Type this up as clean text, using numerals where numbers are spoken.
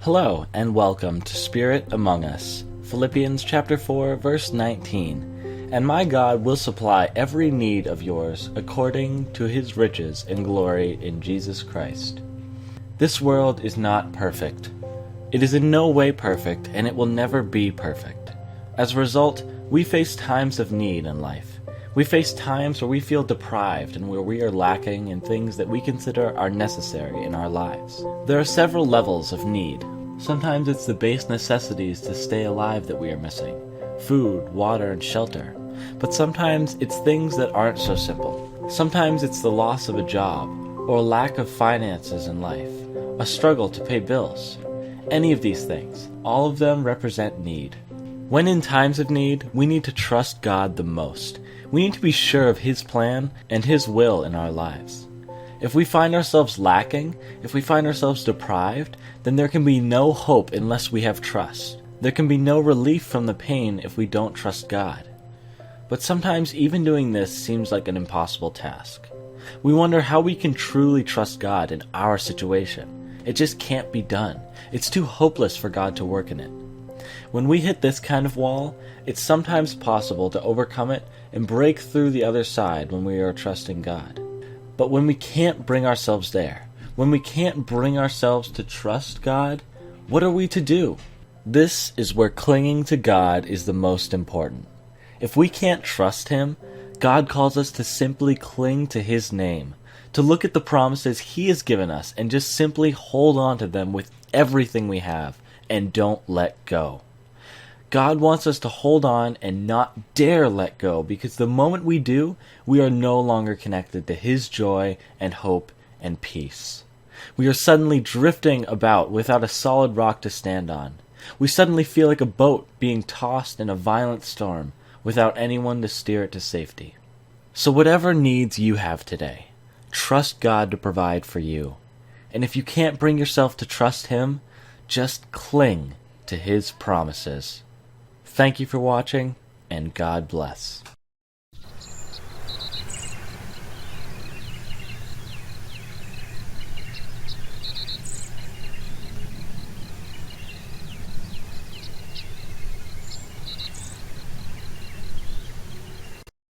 Hello, and welcome to Spirit Among Us, Philippians chapter 4, verse 19. And my God will supply every need of yours according to his riches and glory in Jesus Christ. This world is not perfect. It is in no way perfect, and it will never be perfect. As a result, we face times of need in life. We face times where we feel deprived and where we are lacking in things that we consider are necessary in our lives. There are several levels of need. Sometimes it's the base necessities to stay alive that we are missing: food, water, and shelter. But sometimes it's things that aren't so simple. Sometimes it's the loss of a job, or a lack of finances in life, a struggle to pay bills. Any of these things, all of them represent need. When in times of need, we need to trust God the most. We need to be sure of his plan and his will in our lives. If we find ourselves lacking, if we find ourselves deprived, then there can be no hope unless we have trust. There can be no relief from the pain if we don't trust God. But sometimes even doing this seems like an impossible task. We wonder how we can truly trust God in our situation. It just can't be done. It's too hopeless for God to work in it. When we hit this kind of wall, it's sometimes possible to overcome it and break through the other side when we are trusting God. But when we can't bring ourselves there, when we can't bring ourselves to trust God, what are we to do? This is where clinging to God is the most important. If we can't trust him, God calls us to simply cling to his name, to look at the promises he has given us and just simply hold on to them with everything we have and don't let go. God wants us to hold on and not dare let go, because the moment we do, we are no longer connected to his joy and hope and peace. We are suddenly drifting about without a solid rock to stand on. We suddenly feel like a boat being tossed in a violent storm without anyone to steer it to safety. So whatever needs you have today, trust God to provide for you. And if you can't bring yourself to trust him, just cling to his promises. Thank you for watching, and God bless.